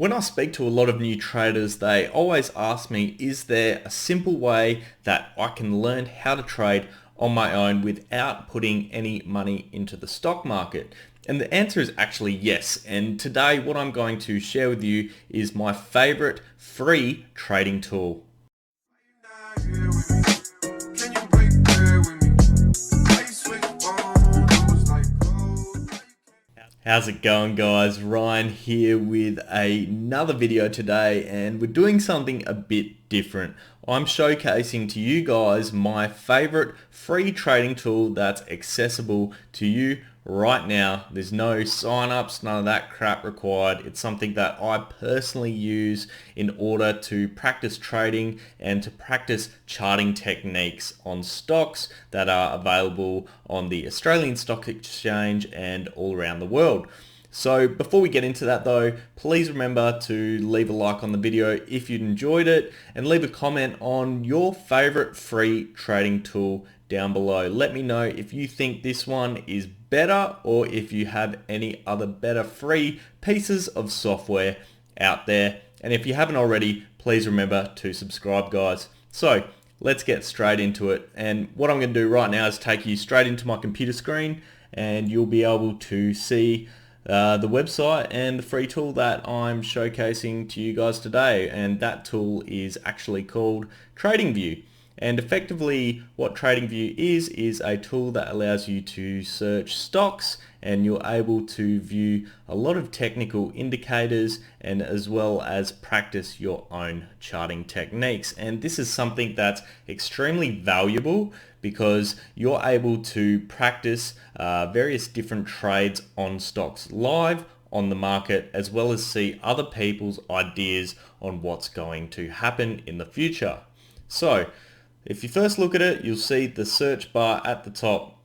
When I speak to a lot of new traders, they always ask me, is there a simple way that I can learn how to trade on my own without putting any money into the stock market? And the answer is actually yes. And today what I'm going to share with you is my favorite free trading tool. How's it going, guys? Ryan here with another video today, and we're doing something a bit different. I'm showcasing to you guys my favorite free trading tool that's accessible to you right now. There's no sign-ups, none of that crap required. It's something that I personally use in order to practice trading and to practice charting techniques on stocks that are available on the Australian Stock Exchange and all around the world. So before we get into that though, please remember to leave a like on the video if you enjoyed it, and leave a comment on your favorite free trading tool down below. Let me know if you think this one is better, or if you have any other better free pieces of software out there. And if you haven't already, please remember to subscribe, guys. So let's get straight into it. And what I'm going to do right now is take you straight into my computer screen, and you'll be able to see the website and the free tool that I'm showcasing to you guys today. And that tool is actually called TradingView. And effectively what TradingView is a tool that allows you to search stocks, and you're able to view a lot of technical indicators, and as well as practice your own charting techniques. And this is something that's extremely valuable because you're able to practice various different trades on stocks live on the market, as well as see other people's ideas on what's going to happen in the future. So if you first look at it, you'll see the search bar at the top,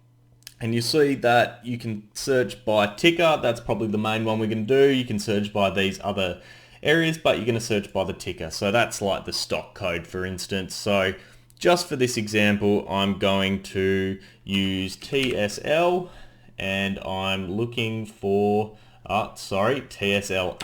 and you see that you can search by ticker. That's probably the main one we're going to do. You can search by these other areas, but you're going to search by the ticker. So that's like the stock code, for instance. So just for this example, I'm going to use TSL, and I'm looking for TSLA,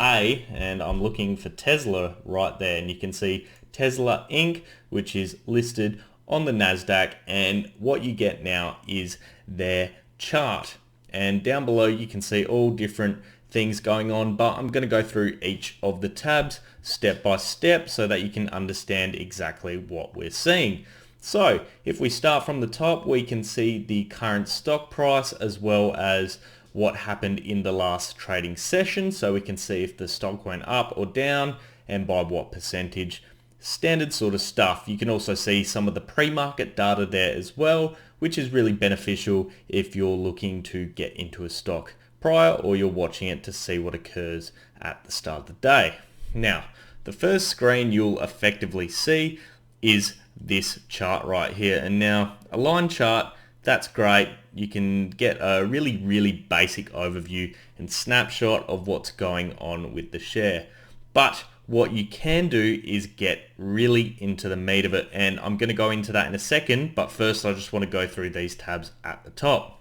and I'm looking for Tesla right there. And you can see Tesla Inc., which is listed on the NASDAQ, and what you get now is their chart. And down below you can see all different things going on, but I'm going to go through each of the tabs step by step so that you can understand exactly what we're seeing. So if we start from the top, we can see the current stock price as well as what happened in the last trading session. So we can see if the stock went up or down and by what percentage. Standard sort of stuff. You can also see some of the pre-market data there as well, which is really beneficial if you're looking to get into a stock prior, or you're watching it to see what occurs at the start of the day. Now, the first screen you'll effectively see is this chart right here. And now a line chart, that's great. You can get a really basic overview and snapshot of what's going on with the share. But what you can do is get really into the meat of it, and I'm going to go into that in a second, but first I just want to go through these tabs at the top.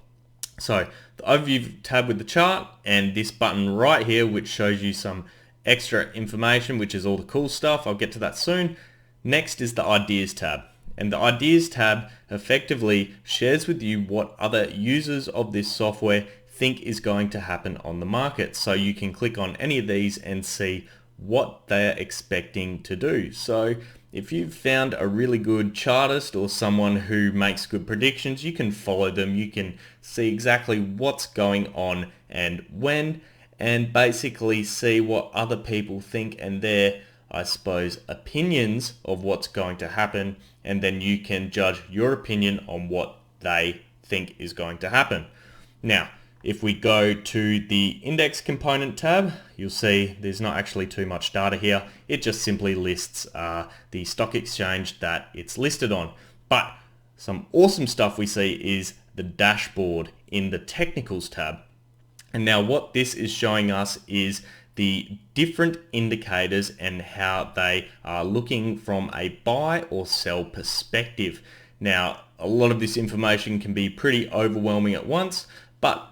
So the overview tab with the chart, and this button right here which shows you some extra information, which is all the cool stuff. I'll get to that soon. Next is the ideas tab, and the ideas tab effectively shares with you what other users of this software think is going to happen on the market. So you can click on any of these and see what they're expecting to do. So if you've found a really good chartist or someone who makes good predictions, you can follow them. You can see exactly what's going on and when, and basically see what other people think and their, I suppose, opinions of what's going to happen, and then you can judge your opinion on what they think is going to happen. Now, if we go to the index component tab, you'll see there's not actually too much data here. It just simply lists the stock exchange that it's listed on. But some awesome stuff we see is the dashboard in the technicals tab. And now what this is showing us is the different indicators and how they are looking from a buy or sell perspective. Now, a lot of this information can be pretty overwhelming at once, but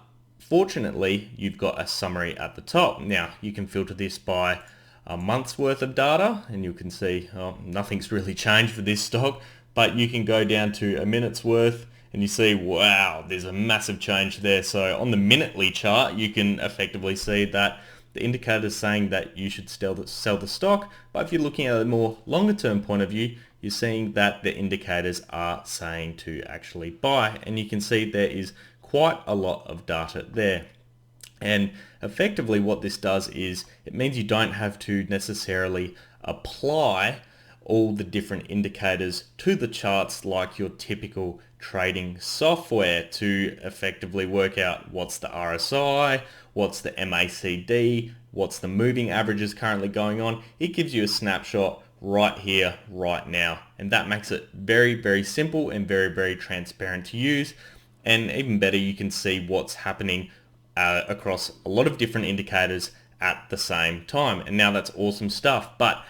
fortunately, you've got a summary at the top. Now, you can filter this by a month's worth of data, and you can see nothing's really changed for this stock, but you can go down to a minute's worth and you see, wow, there's a massive change there. So on the minutely chart, you can effectively see that the indicator is saying that you should sell the stock, but if you're looking at a more longer term point of view, you're seeing that the indicators are saying to actually buy, and you can see there is quite a lot of data there. And effectively what this does is it means you don't have to necessarily apply all the different indicators to the charts like your typical trading software to effectively work out what's the RSI, what's the MACD, what's the moving averages currently going on. It gives you a snapshot right here, right now, and that makes it very, very simple and very, very transparent to use. And even better, you can see what's happening across a lot of different indicators at the same time. And now that's awesome stuff. But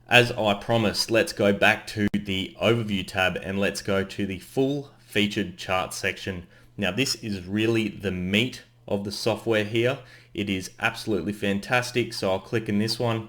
as I promised, let's go back to the overview tab and let's go to the full featured chart section. Now this is really the meat of the software here. It is absolutely fantastic. So I'll click in this one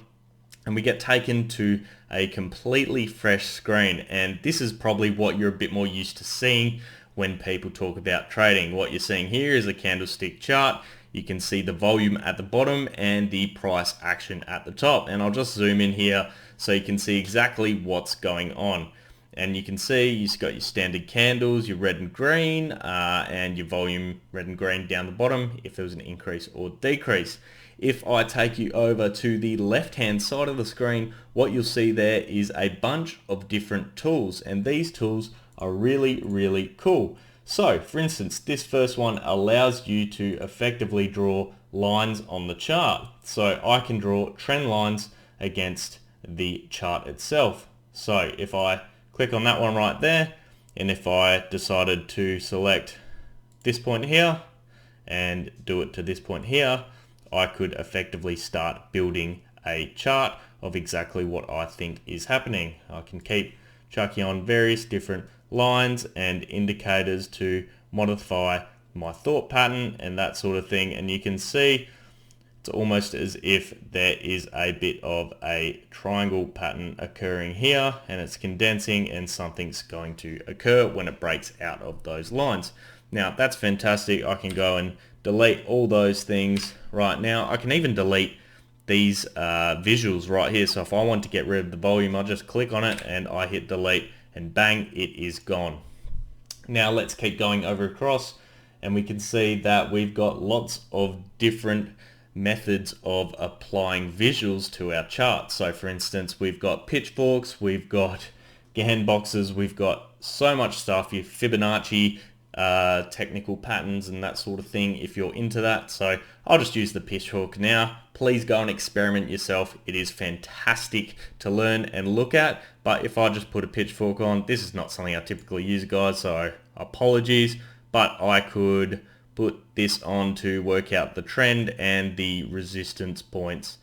and we get taken to a completely fresh screen. And this is probably what you're a bit more used to seeing when people talk about trading. What you're seeing here is a candlestick chart. You can see the volume at the bottom and the price action at the top. And I'll just zoom in here so you can see exactly what's going on. And you can see you've got your standard candles, your red and green, and your volume red and green down the bottom if there was an increase or decrease. If I take you over to the left-hand side of the screen, what you'll see there is a bunch of different tools, and these tools are really, really cool. So, for instance, this first one allows you to effectively draw lines on the chart. So I can draw trend lines against the chart itself. So if I click on that one right there, and if I decided to select this point here and do it to this point here, I could effectively start building a chart of exactly what I think is happening. I can keep chucking on various different lines and indicators to modify my thought pattern and that sort of thing, and you can see it's almost as if there is a bit of a triangle pattern occurring here, and it's condensing and something's going to occur when it breaks out of those lines. Now that's fantastic. I can go and delete all those things right now. I can even delete these visuals right here. So if I want to get rid of the volume, I just click on it and I hit delete, and bang, it is gone. Now let's keep going over across, and we can see that we've got lots of different methods of applying visuals to our chart. So for instance, we've got pitchforks, we've got Gann boxes, we've got so much stuff, your Fibonacci technical patterns and that sort of thing if you're into that. So I'll just use the pitchfork now. Please go and experiment yourself. It is fantastic to learn and look at, but if I just put a pitchfork on, this is not something I typically use, guys, so apologies, but I could put this on to work out the trend and the resistance points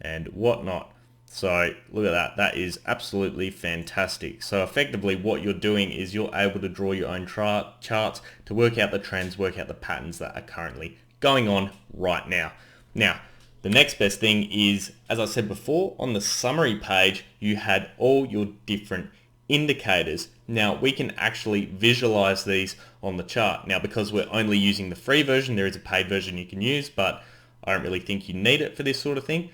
and whatnot. So look at that, that is absolutely fantastic. So effectively what you're doing is you're able to draw your own charts to work out the trends, work out the patterns that are currently going on right now. Now, the next best thing is, as I said before, on the summary page, you had all your different indicators. Now we can actually visualize these on the chart. Now because we're only using the free version, there is a paid version you can use, but I don't really think you need it for this sort of thing.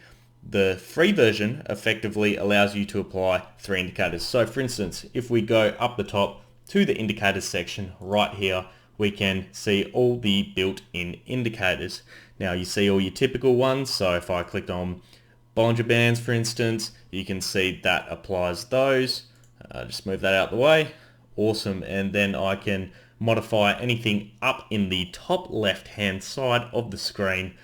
The free version effectively allows you to apply 3 indicators. So for instance, if we go up the top to the indicators section right here, we can see all the built-in indicators. Now you see all your typical ones. So if I clicked on Bollinger Bands, for instance, you can see that applies those. Just move that out of the way. Awesome. And then I can modify anything up in the top left hand side of the screen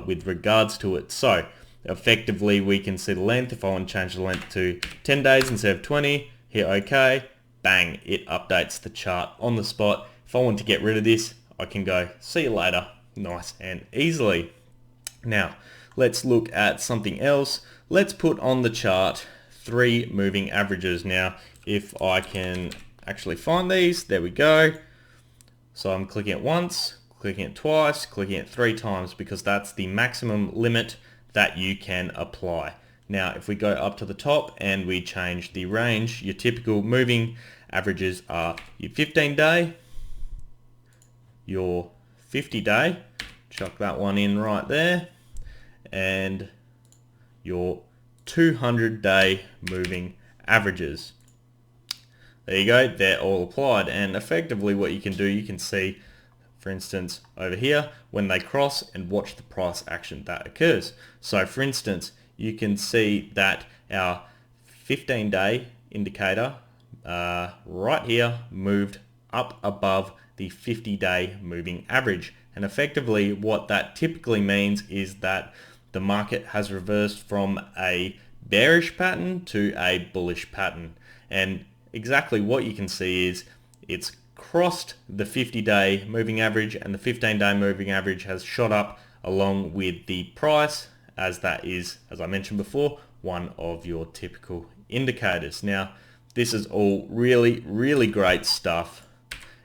with regards to it. So effectively we can see the length. If I want to change the length to 10 days instead of 20, hit OK, bang, it updates the chart on the spot. If I want to get rid of this, I can go see you later, nice and easily. Now let's look at something else. Let's put on the chart 3 moving averages. Now if I can actually find these, there we go. So I'm clicking it once, clicking it twice, clicking it 3 times, because that's the maximum limit that you can apply. Now if we go up to the top and we change the range, your typical moving averages are your 15-day, your 50-day, chuck that one in right there, and your 200-day moving averages. There you go, they're all applied, and effectively what you can do, you can see, for instance, over here, when they cross, and watch the price action that occurs. So for instance, you can see that our 15-day indicator right here moved up above the 50-day moving average. And effectively what that typically means is that the market has reversed from a bearish pattern to a bullish pattern. And exactly what you can see is it's crossed the 50-day moving average, and the 15-day moving average has shot up along with the price, as that is, as I mentioned before, one of your typical indicators. Now, this is all really, really great stuff,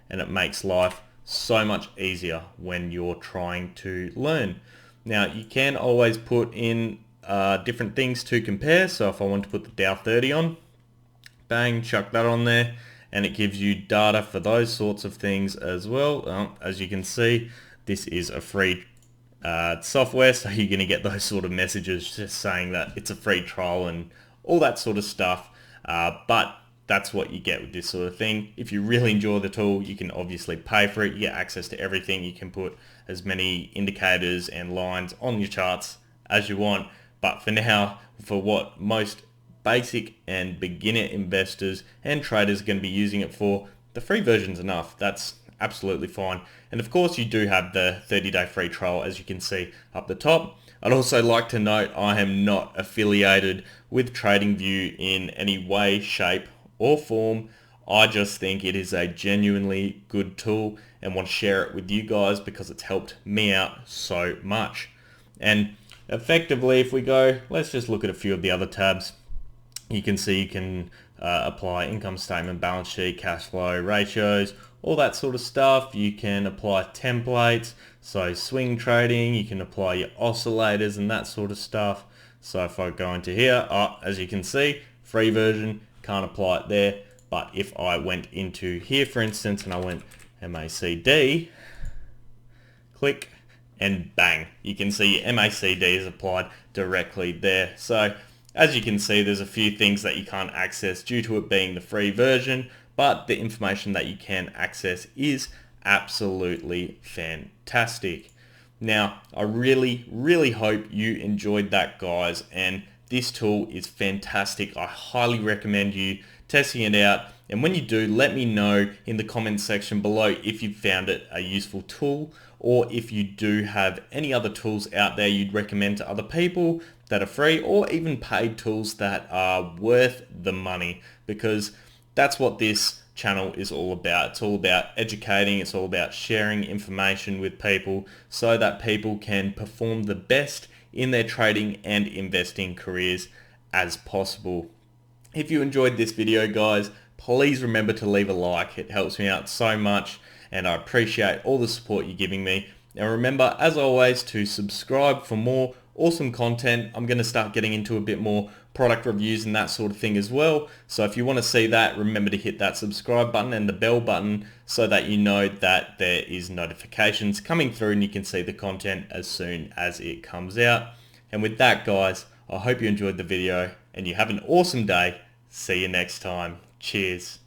and it makes life so much easier when you're trying to learn. Now, you can always put in different things to compare. So if I want to put the Dow 30 on, bang, chuck that on there, and it gives you data for those sorts of things as well. As you can see, this is a free software, so you're going to get those sort of messages just saying that it's a free trial and all that sort of stuff. But that's what you get with this sort of thing. If you really enjoy the tool, you can obviously pay for it. You get access to everything. You can put as many indicators and lines on your charts as you want. But for now, for what most basic and beginner investors and traders are going to be using it for, the free version's enough. That's absolutely fine. And of course, you do have the 30-day free trial, as you can see up the top. I'd also like to note I am not affiliated with TradingView in any way, shape or form. I just think it is a genuinely good tool and want to share it with you guys because it's helped me out so much. And effectively, if we go, let's just look at a few of the other tabs. You can see you can apply income statement, balance sheet, cash flow, ratios, all that sort of stuff. You can apply templates, so swing trading, you can apply your oscillators and that sort of stuff. So if I go into here, as you can see, free version, can't apply it there. But if I went into here, for instance, and I went MACD, click, and bang, you can see MACD is applied directly there. So as you can see, there's a few things that you can't access due to it being the free version, but the information that you can access is absolutely fantastic. Now, I really, really hope you enjoyed that, guys, and this tool is fantastic. I highly recommend you testing it out. And when you do, let me know in the comments section below if you found it a useful tool, or if you do have any other tools out there you'd recommend to other people that are free, or even paid tools that are worth the money, because that's what this channel is all about. It's all about educating, it's all about sharing information with people so that people can perform the best in their trading and investing careers as possible. If you enjoyed this video, guys, please remember to leave a like. It helps me out so much, and I appreciate all the support you're giving me. And remember, as always, to subscribe for more awesome content. I'm going to start getting into a bit more product reviews and that sort of thing as well. So if you want to see that, remember to hit that subscribe button and the bell button so that you know that there is notifications coming through and you can see the content as soon as it comes out. And with that, guys, I hope you enjoyed the video and you have an awesome day. See you next time. Cheers.